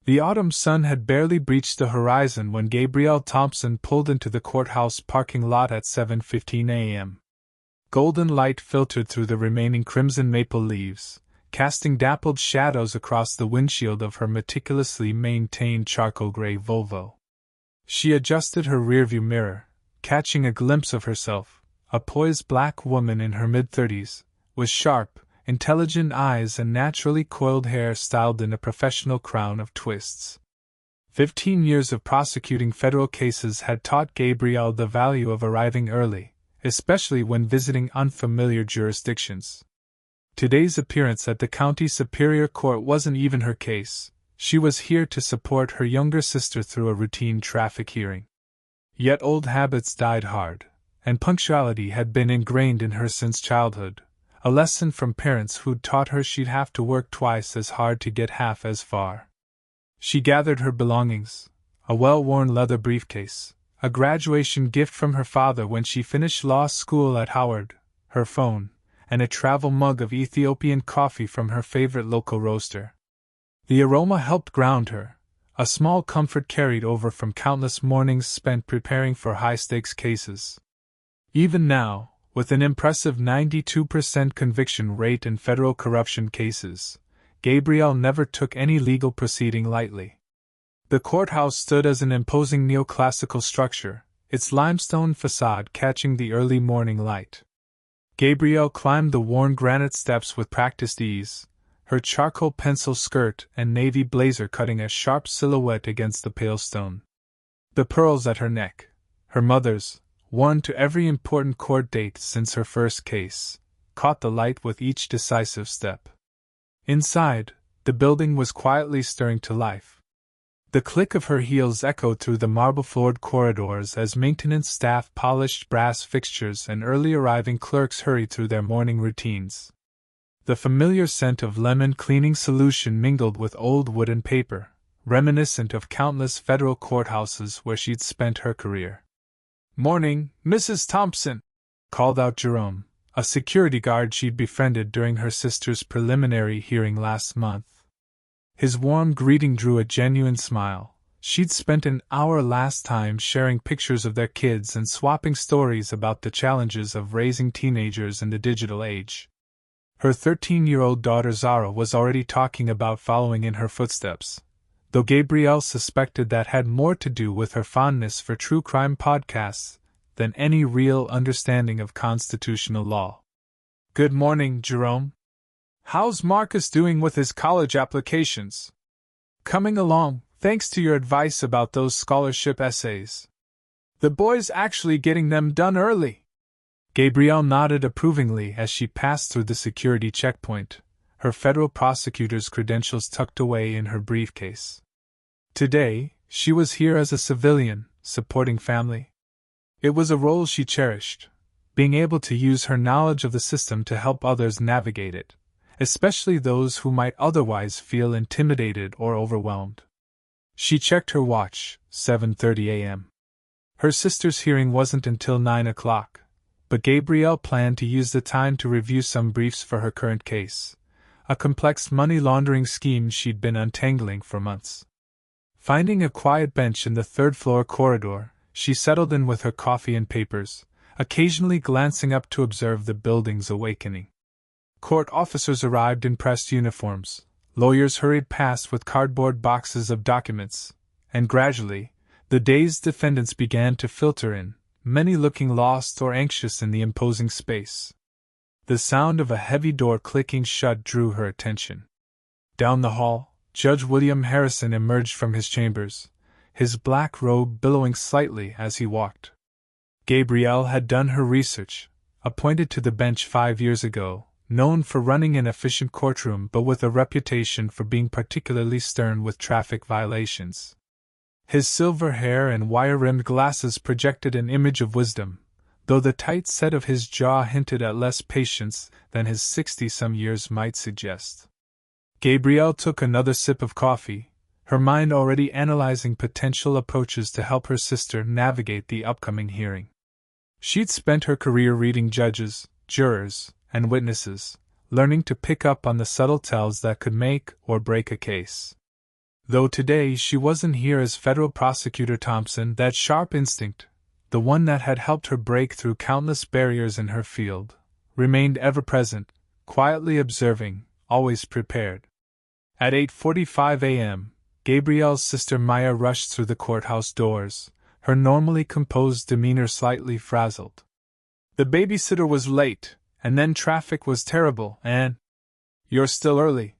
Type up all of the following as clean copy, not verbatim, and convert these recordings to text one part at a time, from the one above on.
The autumn sun had barely breached the horizon when Gabrielle Thompson pulled into the courthouse parking lot at 7:15 a.m. Golden light filtered through the remaining crimson maple leaves, casting dappled shadows across the windshield of her meticulously maintained charcoal gray Volvo. She adjusted her rearview mirror, catching a glimpse of herself, a poised black woman in her mid-30s, with sharp, intelligent eyes and naturally coiled hair styled in a professional crown of twists. 15 years of prosecuting federal cases had taught Gabrielle the value of arriving early, especially when visiting unfamiliar jurisdictions. Today's appearance at the County Superior Court wasn't even her case. She was here to support her younger sister through a routine traffic hearing. Yet old habits died hard, and punctuality had been ingrained in her since childhood, a lesson from parents who'd taught her she'd have to work twice as hard to get half as far. She gathered her belongings, a well-worn leather briefcase, a graduation gift from her father when she finished law school at Howard, her phone, and a travel mug of Ethiopian coffee from her favorite local roaster. The aroma helped ground her, a small comfort carried over from countless mornings spent preparing for high-stakes cases. Even now, with an impressive 92% conviction rate in federal corruption cases, Gabrielle never took any legal proceeding lightly. The courthouse stood as an imposing neoclassical structure, its limestone facade catching the early morning light. Gabrielle climbed the worn granite steps with practiced ease, her charcoal pencil skirt and navy blazer cutting a sharp silhouette against the pale stone. The pearls at her neck, her mother's, worn to every important court date since her first case, caught the light with each decisive step. Inside, the building was quietly stirring to life. The click of her heels echoed through the marble-floored corridors as maintenance staff polished brass fixtures and early-arriving clerks hurried through their morning routines. The familiar scent of lemon cleaning solution mingled with old wood and paper, reminiscent of countless federal courthouses where she'd spent her career. "Morning, Mrs. Thompson," called out Jerome, a security guard she'd befriended during her sister's preliminary hearing last month. His warm greeting drew a genuine smile. She'd spent an hour last time sharing pictures of their kids and swapping stories about the challenges of raising teenagers in the digital age. Her 13-year-old daughter Zara was already talking about following in her footsteps, though Gabrielle suspected that had more to do with her fondness for true crime podcasts than any real understanding of constitutional law. "Good morning, Jerome. How's Marcus doing with his college applications?" "Coming along, thanks to your advice about those scholarship essays. The boy's actually getting them done early." Gabrielle nodded approvingly as she passed through the security checkpoint, her federal prosecutor's credentials tucked away in her briefcase. Today, she was here as a civilian, supporting family. It was a role she cherished, being able to use her knowledge of the system to help others navigate it, especially those who might otherwise feel intimidated or overwhelmed. She checked her watch, 7:30 a.m. Her sister's hearing wasn't until 9 o'clock, but Gabrielle planned to use the time to review some briefs for her current case, a complex money laundering scheme she'd been untangling for months. Finding a quiet bench in the third-floor corridor, she settled in with her coffee and papers, occasionally glancing up to observe the building's awakening. Court officers arrived in pressed uniforms, lawyers hurried past with cardboard boxes of documents, and gradually, the dazed defendants began to filter in, many looking lost or anxious in the imposing space. The sound of a heavy door clicking shut drew her attention. Down the hall, Judge William Harrison emerged from his chambers, his black robe billowing slightly as he walked. Gabrielle had done her research, appointed to the bench 5 years ago, known for running an efficient courtroom but with a reputation for being particularly stern with traffic violations. His silver hair and wire-rimmed glasses projected an image of wisdom, though the tight set of his jaw hinted at less patience than his 60-some years might suggest. Gabrielle took another sip of coffee, her mind already analyzing potential approaches to help her sister navigate the upcoming hearing. She'd spent her career reading judges, jurors, and witnesses, learning to pick up on the subtle tells that could make or break a case. Though today she wasn't here as Federal Prosecutor Thompson, that sharp instinct, the one that had helped her break through countless barriers in her field, remained ever present, quietly observing, always prepared. At 8:45 a.m., Gabrielle's sister Maya rushed through the courthouse doors, her normally composed demeanor slightly frazzled. The babysitter was late, and then traffic was terrible, and… "You're still early,"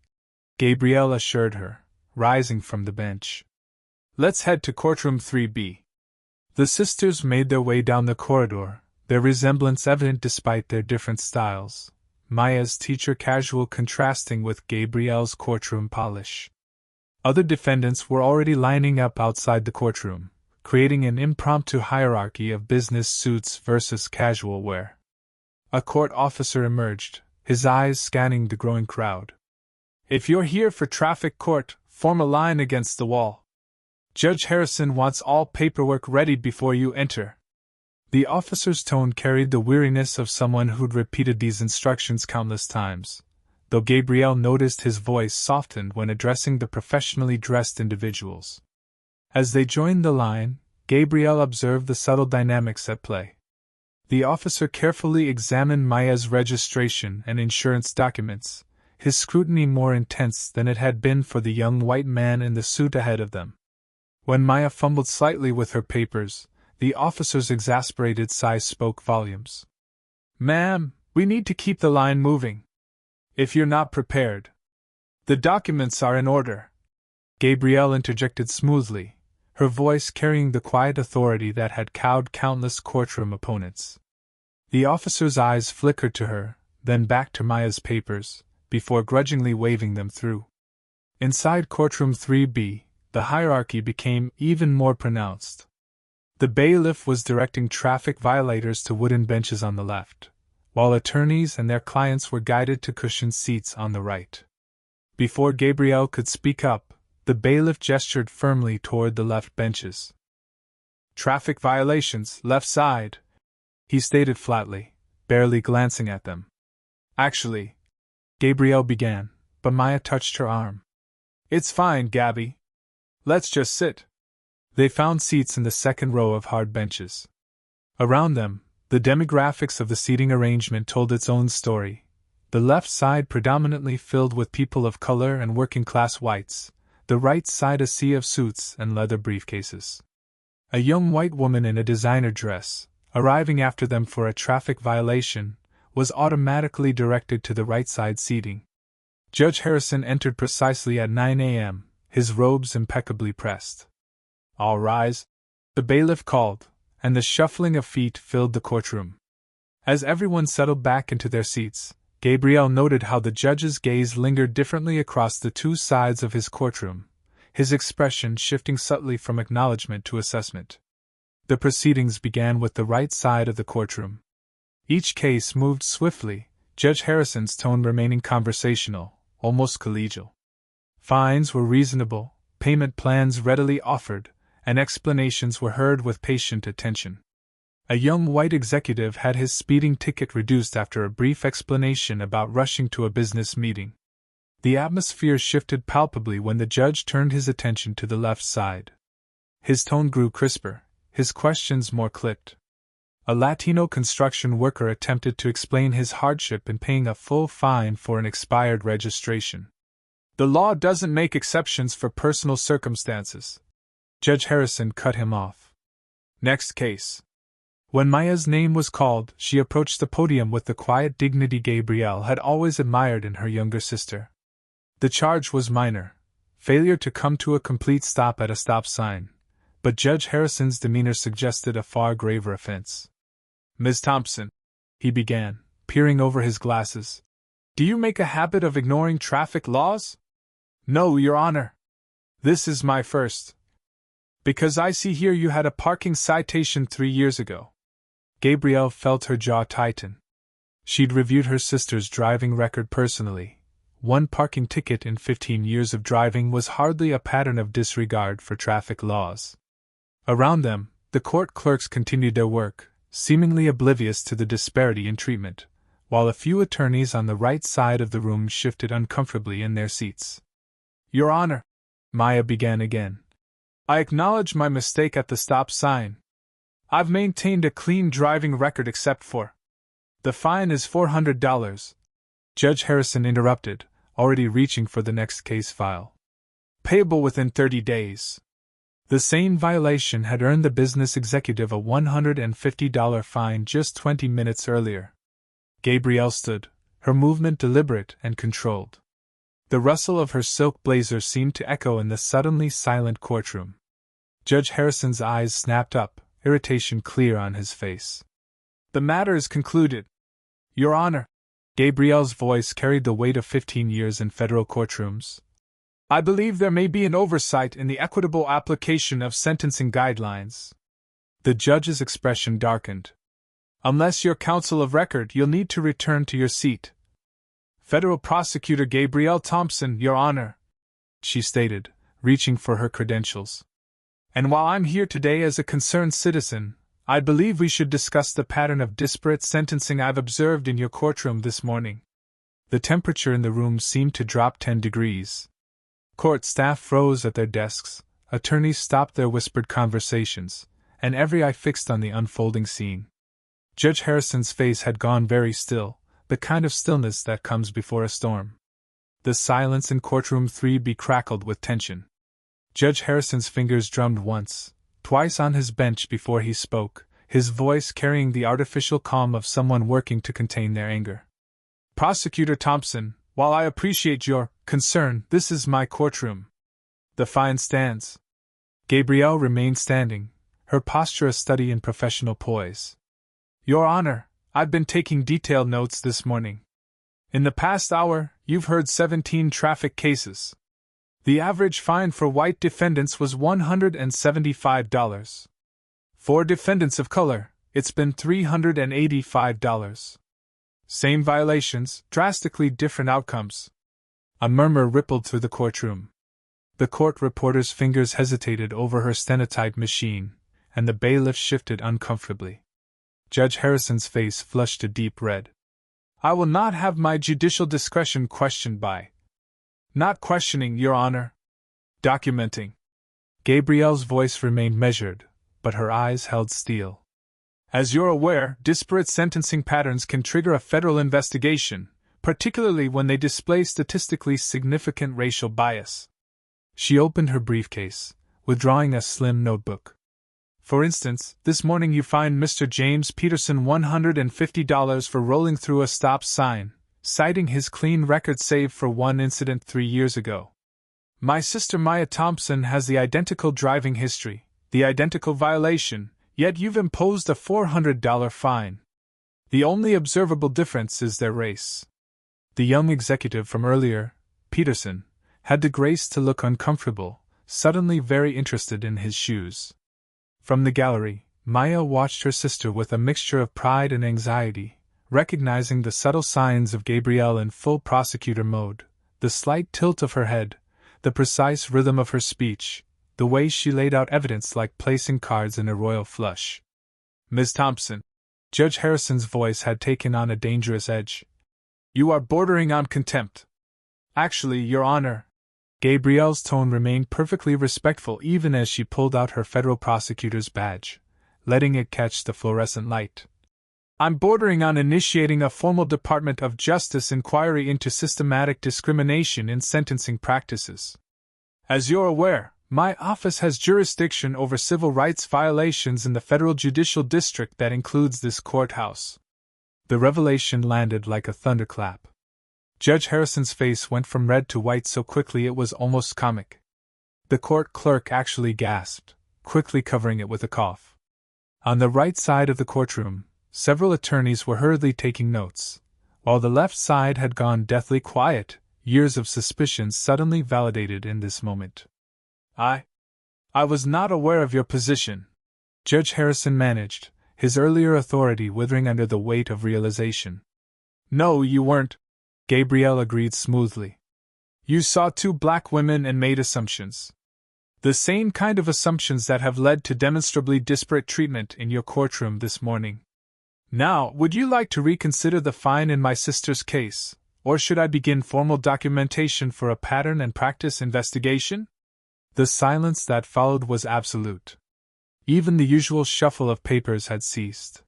Gabrielle assured her, rising from the bench. "Let's head to courtroom 3B. The sisters made their way down the corridor, their resemblance evident despite their different styles, Maya's teacher casual contrasting with Gabrielle's courtroom polish. Other defendants were already lining up outside the courtroom, creating an impromptu hierarchy of business suits versus casual wear. A court officer emerged, his eyes scanning the growing crowd. "If you're here for traffic court, form a line against the wall. Judge Harrison wants all paperwork ready before you enter." The officer's tone carried the weariness of someone who'd repeated these instructions countless times, though Gabrielle noticed his voice softened when addressing the professionally dressed individuals. As they joined the line, Gabrielle observed the subtle dynamics at play. The officer carefully examined Maya's registration and insurance documents, his scrutiny more intense than it had been for the young white man in the suit ahead of them. When Maya fumbled slightly with her papers, the officer's exasperated sigh spoke volumes. "Ma'am, we need to keep the line moving. If you're not prepared." "The documents are in order," Gabrielle interjected smoothly, her voice carrying the quiet authority that had cowed countless courtroom opponents. The officer's eyes flickered to her, then back to Maya's papers, before grudgingly waving them through. Inside courtroom 3B, the hierarchy became even more pronounced. The bailiff was directing traffic violators to wooden benches on the left, while attorneys and their clients were guided to cushioned seats on the right. Before Gabrielle could speak up, the bailiff gestured firmly toward the left benches. "Traffic violations, left side," he stated flatly, barely glancing at them. "Actually," Gabrielle began, but Maya touched her arm. "It's fine, Gabby. Let's just sit." They found seats in the second row of hard benches. Around them, the demographics of the seating arrangement told its own story, the left side predominantly filled with people of color and working-class whites, the right side a sea of suits and leather briefcases. A young white woman in a designer dress, arriving after them for a traffic violation, was automatically directed to the right side seating. Judge Harrison entered precisely at 9 a.m., his robes impeccably pressed. "All rise," the bailiff called, and the shuffling of feet filled the courtroom. As everyone settled back into their seats, Gabrielle noted how the judge's gaze lingered differently across the two sides of his courtroom, his expression shifting subtly from acknowledgement to assessment. The proceedings began with the right side of the courtroom. Each case moved swiftly, Judge Harrison's tone remaining conversational, almost collegial. Fines were reasonable, payment plans readily offered, and explanations were heard with patient attention. A young white executive had his speeding ticket reduced after a brief explanation about rushing to a business meeting. The atmosphere shifted palpably when the judge turned his attention to the left side. His tone grew crisper, his questions more clipped. A Latino construction worker attempted to explain his hardship in paying a full fine for an expired registration. "The law doesn't make exceptions for personal circumstances," Judge Harrison cut him off. "Next case." When Maya's name was called, she approached the podium with the quiet dignity Gabrielle had always admired in her younger sister. The charge was minor, failure to come to a complete stop at a stop sign, but Judge Harrison's demeanor suggested a far graver offense. "Ms. Thompson," he began, peering over his glasses, "do you make a habit of ignoring traffic laws?" "No, Your Honor. This is my first. Because I see here you had a parking citation 3 years ago." Gabrielle felt her jaw tighten. She'd reviewed her sister's driving record personally. One parking ticket in 15 years of driving was hardly a pattern of disregard for traffic laws. Around them, the court clerks continued their work, seemingly oblivious to the disparity in treatment, while a few attorneys on the right side of the room shifted uncomfortably in their seats. "Your Honor," Maya began again. I acknowledge my mistake at the stop sign. I've maintained a clean driving record except for. The fine is $400. Judge Harrison interrupted, already reaching for the next case file. Payable within 30 days. The same violation had earned the business executive a $150 fine just 20 minutes earlier. Gabrielle stood, her movement deliberate and controlled. The rustle of her silk blazer seemed to echo in the suddenly silent courtroom. Judge Harrison's eyes snapped up, irritation clear on his face. The matter is concluded. Your Honor. Gabrielle's voice carried the weight of 15 years in federal courtrooms. I believe there may be an oversight in the equitable application of sentencing guidelines. The judge's expression darkened. Unless you're counsel of record, you'll need to return to your seat. Federal Prosecutor Gabrielle Thompson, Your Honor, she stated, reaching for her credentials. And while I'm here today as a concerned citizen, I believe we should discuss the pattern of disparate sentencing I've observed in your courtroom this morning. The temperature in the room seemed to drop 10 degrees. Court staff froze at their desks, attorneys stopped their whispered conversations, and every eye fixed on the unfolding scene. Judge Harrison's face had gone very still, the kind of stillness that comes before a storm. The silence in courtroom 3B crackled with tension. Judge Harrison's fingers drummed once, twice on his bench before he spoke, his voice carrying the artificial calm of someone working to contain their anger. Prosecutor Thompson, while I appreciate your concern, this is my courtroom. The fine stands. Gabrielle remained standing, her posture a study in professional poise. Your Honor, I've been taking detailed notes this morning. In the past hour, you've heard 17 traffic cases. The average fine for white defendants was $175. For defendants of color, it's been $385. Same violations, drastically different outcomes. A murmur rippled through the courtroom. The court reporter's fingers hesitated over her stenotype machine, and the bailiff shifted uncomfortably. Judge Harrison's face flushed a deep red. I will not have my judicial discretion questioned by. Not questioning, Your Honor. Documenting. Gabrielle's voice remained measured, but her eyes held steel. As you're aware, disparate sentencing patterns can trigger a federal investigation, particularly when they display statistically significant racial bias. She opened her briefcase, withdrawing a slim notebook. For instance, this morning you fined Mr. James Peterson $150 for rolling through a stop sign, citing his clean record save for one incident 3 years ago. My sister Maya Thompson has the identical driving history, the identical violation, yet you've imposed a $400 fine. The only observable difference is their race. The young executive from earlier, Peterson, had the grace to look uncomfortable, suddenly very interested in his shoes. From the gallery, Maya watched her sister with a mixture of pride and anxiety, recognizing the subtle signs of Gabrielle in full prosecutor mode, the slight tilt of her head, the precise rhythm of her speech, the way she laid out evidence like placing cards in a royal flush. Ms. Thompson, Judge Harrison's voice had taken on a dangerous edge. You are bordering on contempt. Actually, Your Honor. Gabrielle's tone remained perfectly respectful even as she pulled out her federal prosecutor's badge, letting it catch the fluorescent light. I'm bordering on initiating a formal Department of Justice inquiry into systematic discrimination in sentencing practices. As you're aware, my office has jurisdiction over civil rights violations in the federal judicial district that includes this courthouse. The revelation landed like a thunderclap. Judge Harrison's face went from red to white so quickly it was almost comic. The court clerk actually gasped, quickly covering it with a cough. On the right side of the courtroom, several attorneys were hurriedly taking notes, while the left side had gone deathly quiet, years of suspicion suddenly validated in this moment. I was not aware of your position, Judge Harrison managed, his earlier authority withering under the weight of realization. No, you weren't, Gabrielle agreed smoothly. You saw 2 black women and made assumptions. The same kind of assumptions that have led to demonstrably disparate treatment in your courtroom this morning. Now, would you like to reconsider the fine in my sister's case, or should I begin formal documentation for a pattern and practice investigation? The silence that followed was absolute. Even the usual shuffle of papers had ceased.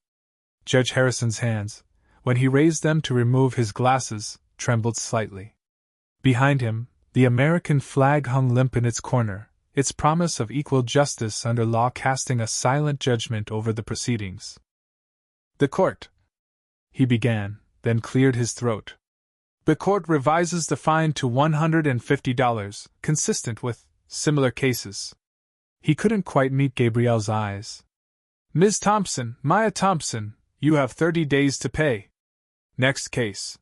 Judge Harrison's hands, when he raised them to remove his glasses, trembled slightly. Behind him, the American flag hung limp in its corner, its promise of equal justice under law casting a silent judgment over the proceedings. "The court," he began, then cleared his throat. "The court revises the fine to $150, consistent with similar cases." He couldn't quite meet Gabrielle's eyes. "Ms. Thompson, Maya Thompson, you have 30 days to pay. Next case."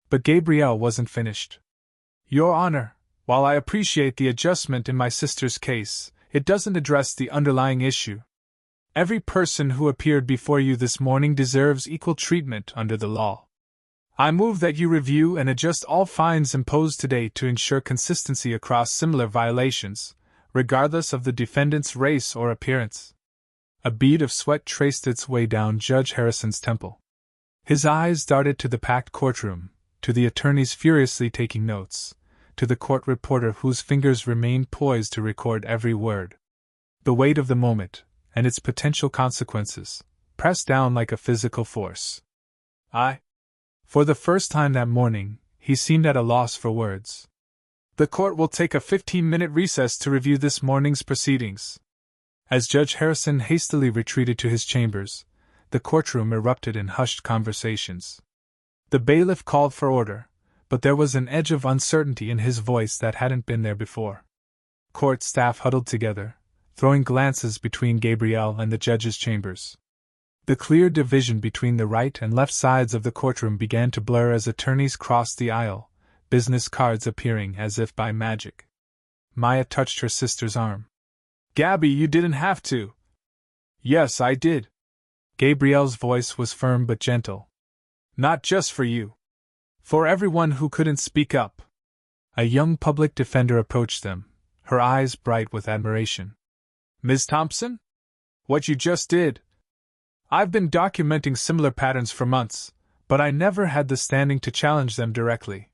But Gabrielle wasn't finished. "Your Honor, while I appreciate the adjustment in my sister's case, it doesn't address the underlying issue. Every person who appeared before you this morning deserves equal treatment under the law. I move that you review and adjust all fines imposed today to ensure consistency across similar violations, regardless of the defendant's race or appearance." A bead of sweat traced its way down Judge Harrison's temple. His eyes darted to the packed courtroom, to the attorneys furiously taking notes, to the court reporter whose fingers remained poised to record every word. The weight of the moment, and its potential consequences, pressed down like a physical force. For the first time that morning, he seemed at a loss for words. "The court will take a 15-minute recess to review this morning's proceedings." As Judge Harrison hastily retreated to his chambers, the courtroom erupted in hushed conversations. The bailiff called for order, but there was an edge of uncertainty in his voice that hadn't been there before. Court staff huddled together, throwing glances between Gabrielle and the judge's chambers. The clear division between the right and left sides of the courtroom began to blur as attorneys crossed the aisle, business cards appearing as if by magic. Maya touched her sister's arm. "Gabby, you didn't have to." "Yes, I did." Gabrielle's voice was firm but gentle. "Not just for you. For everyone who couldn't speak up." A young public defender approached them, her eyes bright with admiration. "Ms. Thompson? What you just did? I've been documenting similar patterns for months, but I never had the standing to challenge them directly.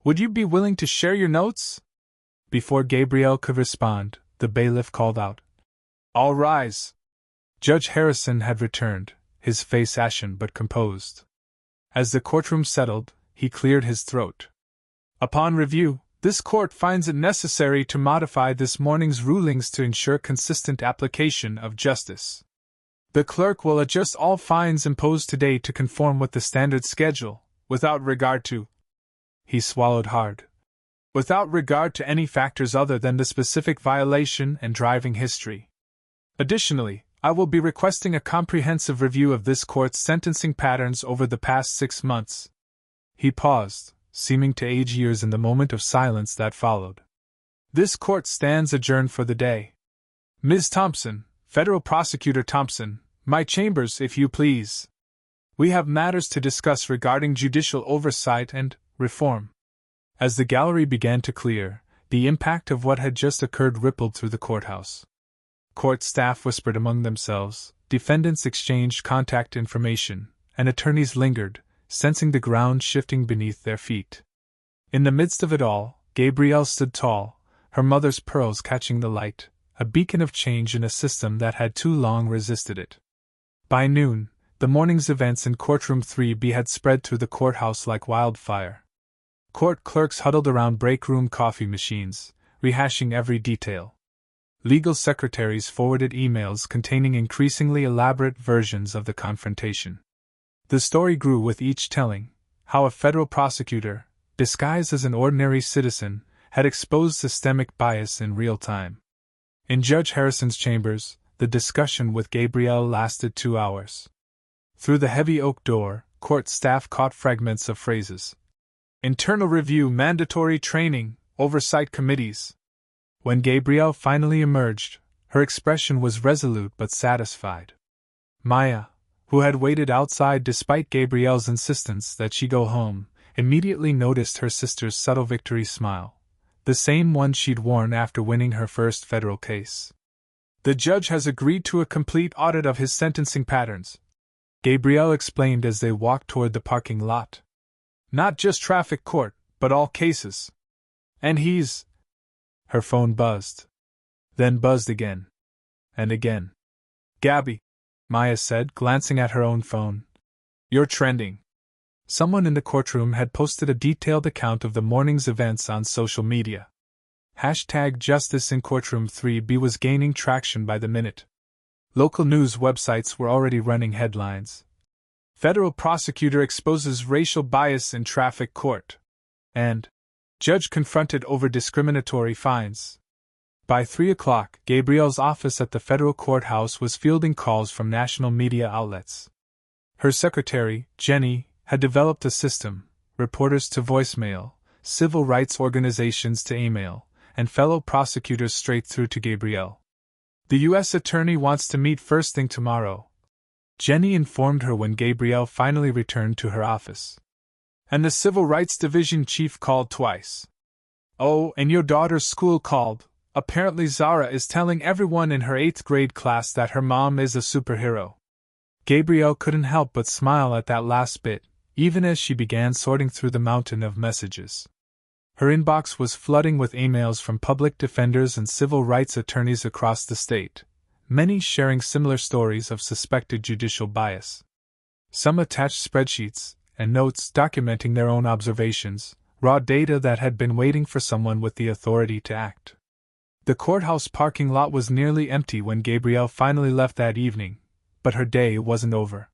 Would you be willing to share your notes?" Before Gabrielle could respond, the bailiff called out, "All rise." Judge Harrison had returned, his face ashen but composed. As the courtroom settled, he cleared his throat. "Upon review, this court finds it necessary to modify this morning's rulings to ensure consistent application of justice. The clerk will adjust all fines imposed today to conform with the standard schedule, without regard to—" he swallowed hard, "without regard to any factors other than the specific violation and driving history. Additionally, I will be requesting a comprehensive review of this court's sentencing patterns over the past 6 months." He paused, seeming to age years in the moment of silence that followed. "This court stands adjourned for the day. Ms. Thompson, Federal Prosecutor Thompson, my chambers, if you please. We have matters to discuss regarding judicial oversight and reform." As the gallery began to clear, the impact of what had just occurred rippled through the courthouse. Court staff whispered among themselves, defendants exchanged contact information, and attorneys lingered, sensing the ground shifting beneath their feet. In the midst of it all, Gabrielle stood tall, her mother's pearls catching the light, a beacon of change in a system that had too long resisted it. By noon, the morning's events in Courtroom 3B had spread through the courthouse like wildfire. Court clerks huddled around break-room coffee machines, rehashing every detail. Legal secretaries forwarded emails containing increasingly elaborate versions of the confrontation. The story grew with each telling, how a federal prosecutor, disguised as an ordinary citizen, had exposed systemic bias in real time. In Judge Harrison's chambers, the discussion with Gabrielle lasted 2 hours. Through the heavy oak door, court staff caught fragments of phrases. Internal review, mandatory training, oversight committees. When Gabrielle finally emerged, her expression was resolute but satisfied. Maya, who had waited outside despite Gabrielle's insistence that she go home, immediately noticed her sister's subtle victory smile, the same one she'd worn after winning her first federal case. "The judge has agreed to a complete audit of his sentencing patterns," Gabrielle explained as they walked toward the parking lot. "Not just traffic court, but all cases. And he's—" Her phone buzzed. then buzzed again. And again. "Gabby," Maya said, glancing at her own phone. "You're trending." Someone in the courtroom had posted a detailed account of the morning's events on social media. #Justice in Courtroom 3B was gaining traction by the minute. Local news websites were already running headlines. "Federal prosecutor exposes racial bias in traffic court." And "Judge confronted over discriminatory fines." By 3 o'clock, Gabrielle's office at the federal courthouse was fielding calls from national media outlets. Her secretary, Jenny, had developed a system: reporters to voicemail, civil rights organizations to email, and fellow prosecutors straight through to Gabrielle. "The U.S. Attorney wants to meet first thing tomorrow," Jenny informed her when Gabrielle finally returned to her office. "And the Civil Rights Division chief called twice. Oh, and your daughter's school called. Apparently Zara is telling everyone in her 8th grade class that her mom is a superhero." Gabrielle couldn't help but smile at that last bit, even as she began sorting through the mountain of messages. Her inbox was flooding with emails from public defenders and civil rights attorneys across the state, many sharing similar stories of suspected judicial bias. Some attached spreadsheets and notes documenting their own observations, raw data that had been waiting for someone with the authority to act. The courthouse parking lot was nearly empty when Gabrielle finally left that evening, but her day wasn't over.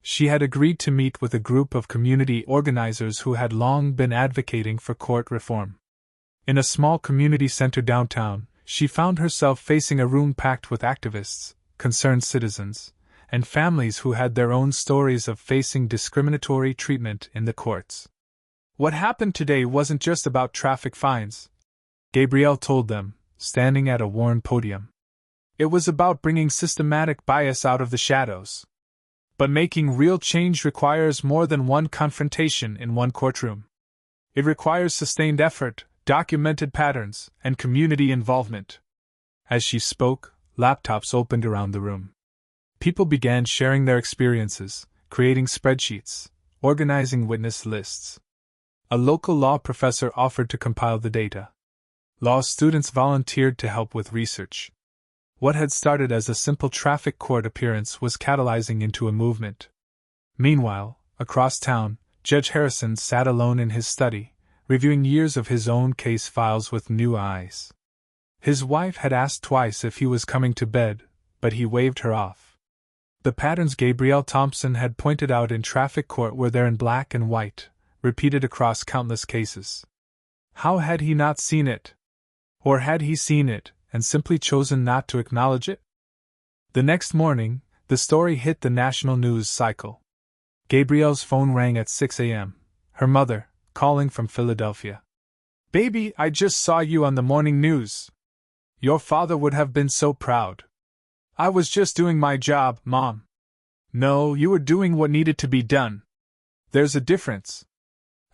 She had agreed to meet with a group of community organizers who had long been advocating for court reform. In a small community center downtown, she found herself facing a room packed with activists, concerned citizens, and families who had their own stories of facing discriminatory treatment in the courts. What happened today wasn't just about traffic fines, Gabrielle told them, standing at a worn podium. It was about bringing systematic bias out of the shadows. But making real change requires more than one confrontation in one courtroom. It requires sustained effort, documented patterns, and community involvement. As she spoke, laptops opened around the room. People began sharing their experiences, creating spreadsheets, organizing witness lists. A local law professor offered to compile the data. Law students volunteered to help with research. What had started as a simple traffic court appearance was catalyzing into a movement. Meanwhile, across town, Judge Harrison sat alone in his study, reviewing years of his own case files with new eyes. His wife had asked twice if he was coming to bed, but he waved her off. The patterns Gabrielle Thompson had pointed out in traffic court were there in black and white, repeated across countless cases. How had he not seen it? Or had he seen it, and simply chosen not to acknowledge it? The next morning, the story hit the national news cycle. Gabrielle's phone rang at 6 a.m., her mother, calling from Philadelphia. "Baby, I just saw you on the morning news. Your father would have been so proud." "I was just doing my job, Mom." "No, you were doing what needed to be done. There's a difference."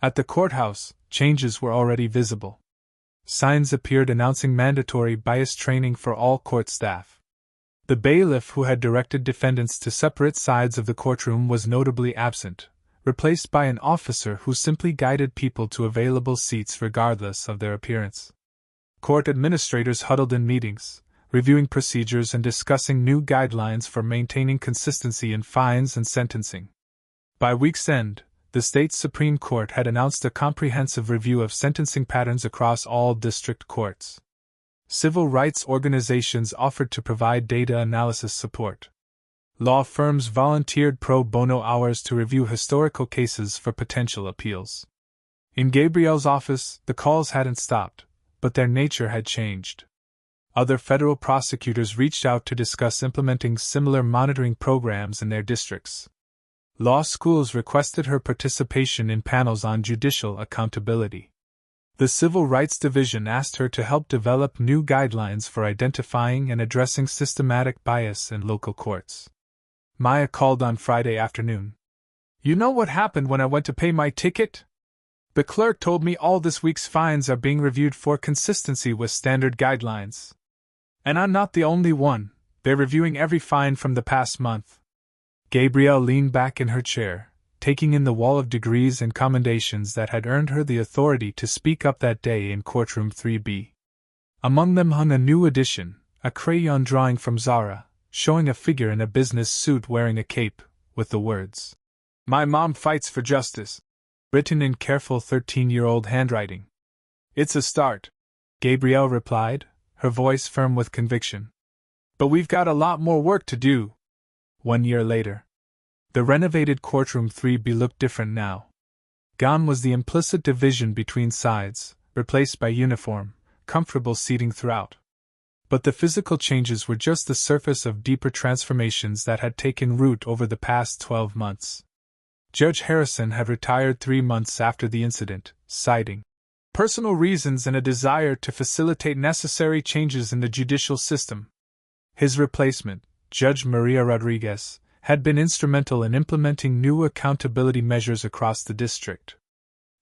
At the courthouse, changes were already visible. Signs appeared announcing mandatory bias training for all court staff. The bailiff who had directed defendants to separate sides of the courtroom was notably absent, replaced by an officer who simply guided people to available seats regardless of their appearance. Court administrators huddled in meetings, reviewing procedures and discussing new guidelines for maintaining consistency in fines and sentencing. By week's end, the state's Supreme Court had announced a comprehensive review of sentencing patterns across all district courts. Civil rights organizations offered to provide data analysis support. Law firms volunteered pro bono hours to review historical cases for potential appeals. In Gabrielle's office, the calls hadn't stopped, but their nature had changed. Other federal prosecutors reached out to discuss implementing similar monitoring programs in their districts. Law schools requested her participation in panels on judicial accountability. The Civil Rights Division asked her to help develop new guidelines for identifying and addressing systematic bias in local courts. Maya called on Friday afternoon. "You know what happened when I went to pay my ticket? The clerk told me all this week's fines are being reviewed for consistency with standard guidelines. And I'm not the only one, they're reviewing every fine from the past month." Gabrielle leaned back in her chair, taking in the wall of degrees and commendations that had earned her the authority to speak up that day in Courtroom 3B. Among them hung a new edition, a crayon drawing from Zara, showing a figure in a business suit wearing a cape, with the words, "My mom fights for justice," written in careful 13-year-old handwriting. "It's a start," Gabrielle replied, her voice firm with conviction. "But we've got a lot more work to do." 1 year later. The renovated Courtroom 3B looked different now. Gone was the implicit division between sides, replaced by uniform, comfortable seating throughout. But the physical changes were just the surface of deeper transformations that had taken root over the past 12 months. Judge Harrison had retired 3 months after the incident, citing personal reasons and a desire to facilitate necessary changes in the judicial system. His replacement, Judge Maria Rodriguez, had been instrumental in implementing new accountability measures across the district.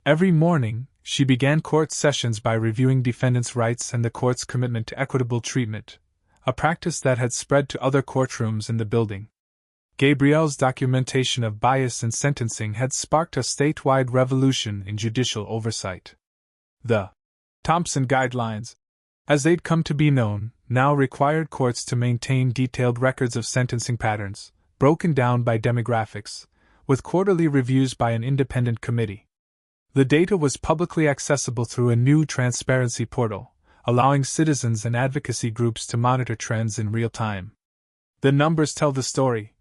Every morning, she began court sessions by reviewing defendants' rights and the court's commitment to equitable treatment, a practice that had spread to other courtrooms in the building. Gabrielle's documentation of bias in sentencing had sparked a statewide revolution in judicial oversight. The Thompson Guidelines, as they'd come to be known, now required courts to maintain detailed records of sentencing patterns, broken down by demographics, with quarterly reviews by an independent committee. The data was publicly accessible through a new transparency portal, allowing citizens and advocacy groups to monitor trends in real time. "The numbers tell the story,"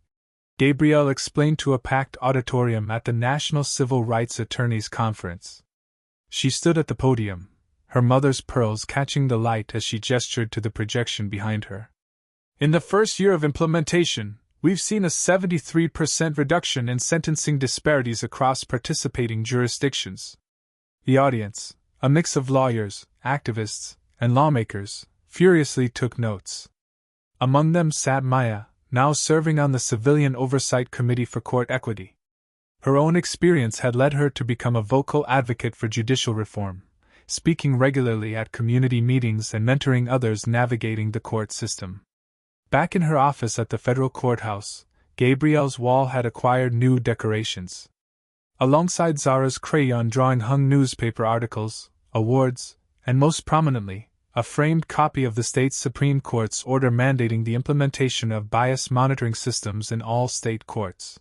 Gabrielle explained to a packed auditorium at the National Civil Rights Attorneys Conference. She stood at the podium, her mother's pearls catching the light as she gestured to the projection behind her. "In the first year of implementation, we've seen a 73% reduction in sentencing disparities across participating jurisdictions." The audience, a mix of lawyers, activists, and lawmakers, furiously took notes. Among them sat Maya, now serving on the Civilian Oversight Committee for Court Equity. Her own experience had led her to become a vocal advocate for judicial reform, speaking regularly at community meetings and mentoring others navigating the court system. Back in her office at the federal courthouse, Gabrielle's wall had acquired new decorations. Alongside Zara's crayon drawing hung newspaper articles, awards, and most prominently, a framed copy of the state's Supreme Court's order mandating the implementation of bias monitoring systems in all state courts.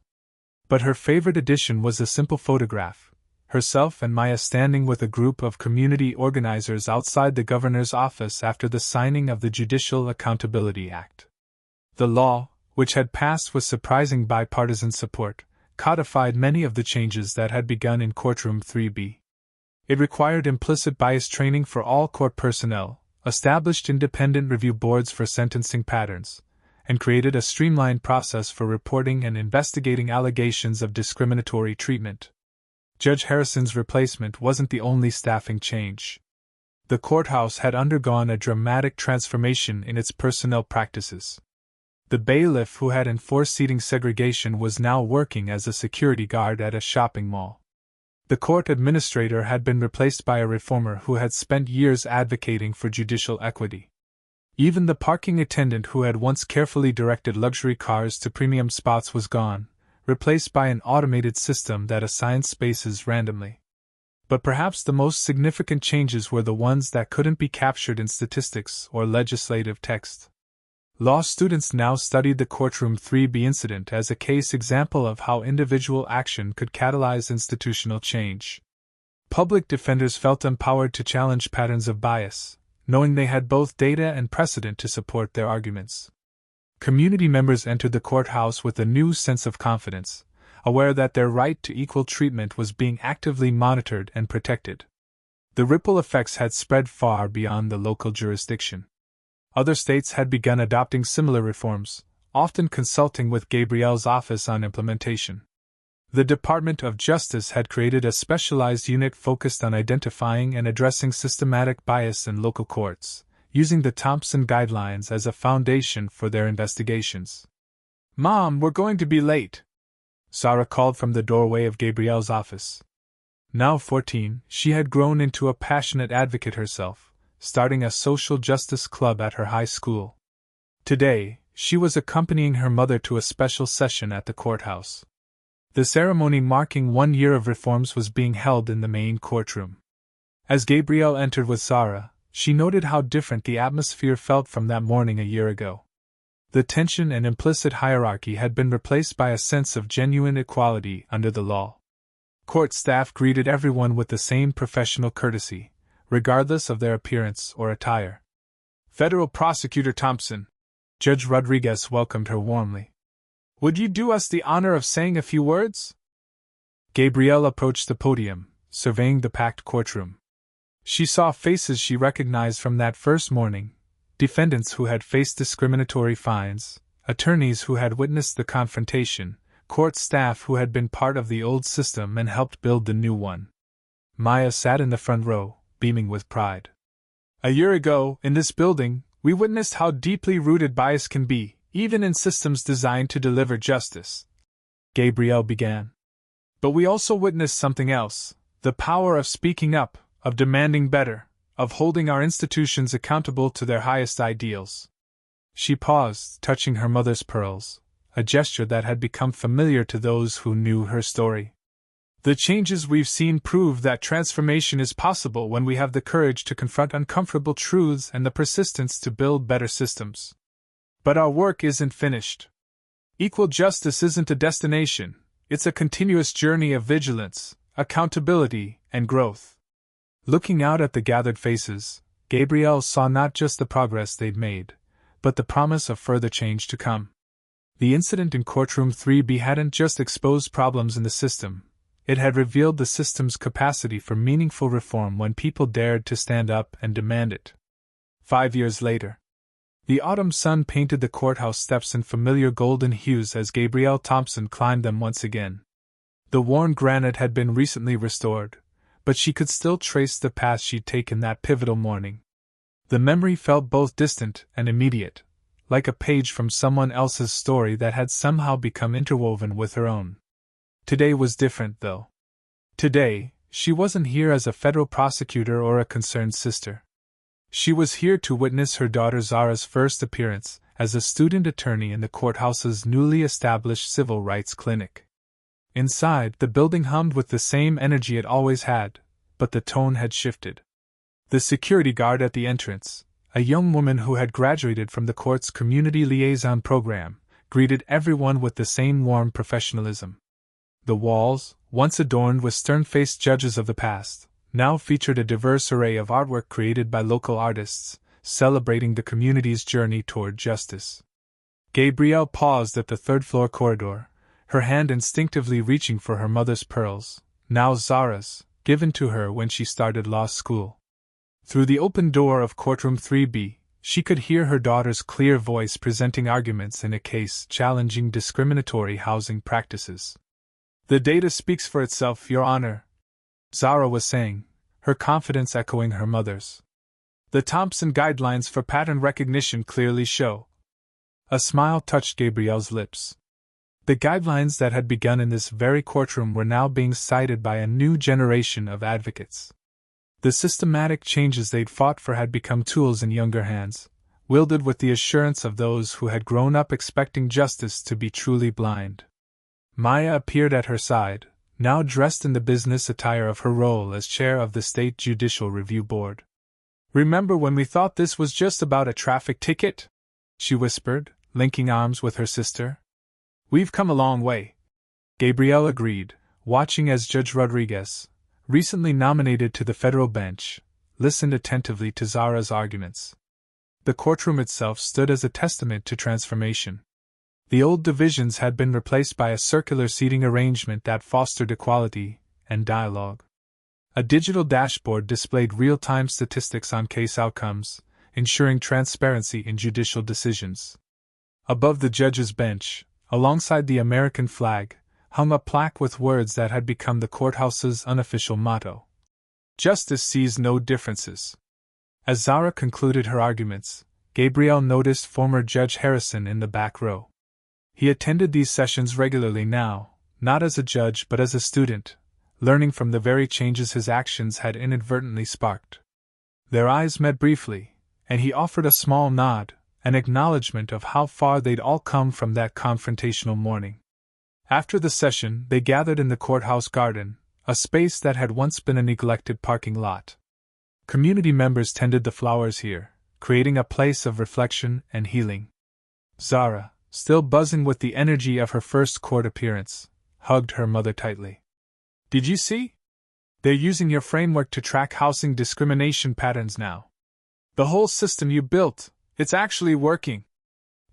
But her favorite addition was a simple photograph, herself and Maya standing with a group of community organizers outside the governor's office after the signing of the Judicial Accountability Act. The law, which had passed with surprising bipartisan support, codified many of the changes that had begun in Courtroom 3B. It required implicit bias training for all court personnel, established independent review boards for sentencing patterns, and created a streamlined process for reporting and investigating allegations of discriminatory treatment. Judge Harrison's replacement wasn't the only staffing change. The courthouse had undergone a dramatic transformation in its personnel practices. The bailiff who had enforced seating segregation was now working as a security guard at a shopping mall. The court administrator had been replaced by a reformer who had spent years advocating for judicial equity. Even the parking attendant who had once carefully directed luxury cars to premium spots was gone, replaced by an automated system that assigned spaces randomly. But perhaps the most significant changes were the ones that couldn't be captured in statistics or legislative text. Law students now studied the Courtroom 3B incident as a case example of how individual action could catalyze institutional change. Public defenders felt empowered to challenge patterns of bias, knowing they had both data and precedent to support their arguments. Community members entered the courthouse with a new sense of confidence, aware that their right to equal treatment was being actively monitored and protected. The ripple effects had spread far beyond the local jurisdiction. Other states had begun adopting similar reforms, often consulting with Gabrielle's office on implementation. The Department of Justice had created a specialized unit focused on identifying and addressing systematic bias in local courts, using the Thompson Guidelines as a foundation for their investigations. "Mom, we're going to be late," Zara called from the doorway of Gabrielle's office. Now 14, she had grown into a passionate advocate herself, starting a social justice club at her high school. Today, she was accompanying her mother to a special session at the courthouse. The ceremony marking 1 year of reforms was being held in the main courtroom. As Gabrielle entered with Zara, she noted how different the atmosphere felt from that morning a year ago. The tension and implicit hierarchy had been replaced by a sense of genuine equality under the law. Court staff greeted everyone with the same professional courtesy, regardless of their appearance or attire. Federal Prosecutor Thompson, Judge Rodriguez welcomed her warmly. Would you do us the honor of saying a few words? Gabrielle approached the podium, surveying the packed courtroom. She saw faces she recognized from that first morning, defendants who had faced discriminatory fines, attorneys who had witnessed the confrontation, court staff who had been part of the old system and helped build the new one. Maya sat in the front row, beaming with pride. A year ago, in this building, we witnessed how deeply rooted bias can be, even in systems designed to deliver justice. Gabrielle began. But we also witnessed something else, the power of speaking up, of demanding better, of holding our institutions accountable to their highest ideals. She paused, touching her mother's pearls, a gesture that had become familiar to those who knew her story. The changes we've seen prove that transformation is possible when we have the courage to confront uncomfortable truths and the persistence to build better systems. But our work isn't finished. Equal justice isn't a destination, it's a continuous journey of vigilance, accountability, and growth. Looking out at the gathered faces, Gabrielle saw not just the progress they'd made, but the promise of further change to come. The incident in Courtroom 3B hadn't just exposed problems in the system, it had revealed the system's capacity for meaningful reform when people dared to stand up and demand it. 5 years later, the autumn sun painted the courthouse steps in familiar golden hues as Gabrielle Thompson climbed them once again. The worn granite had been recently restored, but she could still trace the path she'd taken that pivotal morning. The memory felt both distant and immediate, like a page from someone else's story that had somehow become interwoven with her own. Today was different, though. Today, she wasn't here as a federal prosecutor or a concerned sister. She was here to witness her daughter Zara's first appearance as a student attorney in the courthouse's newly established civil rights clinic. Inside, the building hummed with the same energy it always had, but the tone had shifted. The security guard at the entrance, a young woman who had graduated from the court's community liaison program, greeted everyone with the same warm professionalism. The walls, once adorned with stern-faced judges of the past, now featured a diverse array of artwork created by local artists, celebrating the community's journey toward justice. Gabrielle paused at the third-floor corridor, her hand instinctively reaching for her mother's pearls, now Zara's, given to her when she started law school. Through the open door of Courtroom 3B, she could hear her daughter's clear voice presenting arguments in a case challenging discriminatory housing practices. "The data speaks for itself, Your Honor," Zara was saying, her confidence echoing her mother's. "The Thompson guidelines for pattern recognition clearly show." A smile touched Gabrielle's lips. The guidelines that had begun in this very courtroom were now being cited by a new generation of advocates. The systematic changes they'd fought for had become tools in younger hands, wielded with the assurance of those who had grown up expecting justice to be truly blind. Maya appeared at her side, now dressed in the business attire of her role as chair of the State Judicial Review Board. "Remember when we thought this was just about a traffic ticket?" she whispered, linking arms with her sister. "We've come a long way," Gabrielle agreed, watching as Judge Rodriguez, recently nominated to the federal bench, listened attentively to Zara's arguments. The courtroom itself stood as a testament to transformation. The old divisions had been replaced by a circular seating arrangement that fostered equality and dialogue. A digital dashboard displayed real-time statistics on case outcomes, ensuring transparency in judicial decisions. Above the judge's bench, alongside the American flag, hung a plaque with words that had become the courthouse's unofficial motto. "Justice sees no differences." As Zara concluded her arguments, Gabrielle noticed former Judge Harrison in the back row. He attended these sessions regularly now, not as a judge but as a student, learning from the very changes his actions had inadvertently sparked. Their eyes met briefly, and he offered a small nod, an acknowledgement of how far they'd all come from that confrontational morning. After the session, they gathered in the courthouse garden, a space that had once been a neglected parking lot. Community members tended the flowers here, creating a place of reflection and healing. Zara, still buzzing with the energy of her first court appearance, hugged her mother tightly. Did you see? They're using your framework to track housing discrimination patterns now. The whole system you built, it's actually working.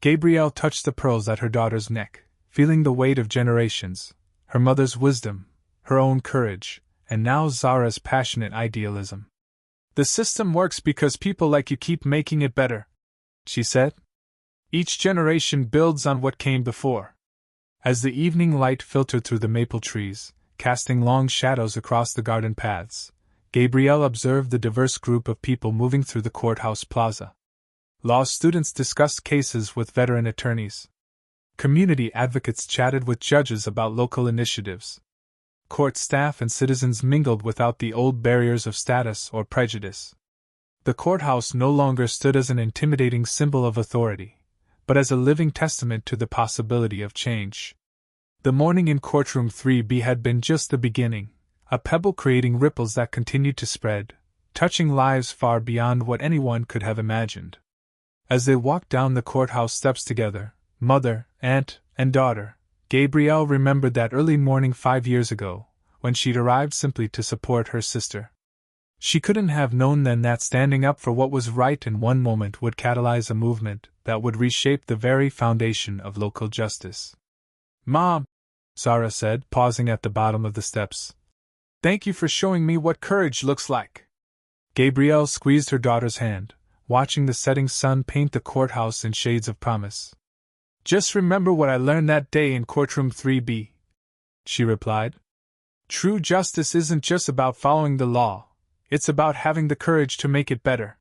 Gabrielle touched the pearls at her daughter's neck, feeling the weight of generations, her mother's wisdom, her own courage, and now Zara's passionate idealism. The system works because people like you keep making it better, she said. Each generation builds on what came before. As the evening light filtered through the maple trees, casting long shadows across the garden paths, Gabrielle observed the diverse group of people moving through the courthouse plaza. Law students discussed cases with veteran attorneys. Community advocates chatted with judges about local initiatives. Court staff and citizens mingled without the old barriers of status or prejudice. The courthouse no longer stood as an intimidating symbol of authority, but as a living testament to the possibility of change. The morning in Courtroom 3B had been just the beginning, a pebble creating ripples that continued to spread, touching lives far beyond what anyone could have imagined. As they walked down the courthouse steps together, mother, aunt, and daughter, Gabrielle remembered that early morning 5 years ago, when she'd arrived simply to support her sister. She couldn't have known then that standing up for what was right in one moment would catalyze a movement that would reshape the very foundation of local justice. Mom, Zara said, pausing at the bottom of the steps. Thank you for showing me what courage looks like. Gabrielle squeezed her daughter's hand, watching the setting sun paint the courthouse in shades of promise. Just remember what I learned that day in Courtroom 3B, she replied. True justice isn't just about following the law, it's about having the courage to make it better.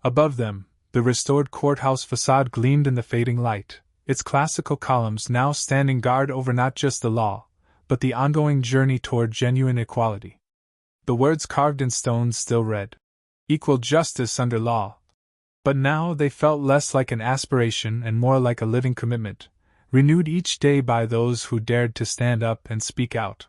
Above them, the restored courthouse facade gleamed in the fading light, its classical columns now standing guard over not just the law, but the ongoing journey toward genuine equality. The words carved in stone still read, "Equal justice under law," but now they felt less like an aspiration and more like a living commitment, renewed each day by those who dared to stand up and speak out.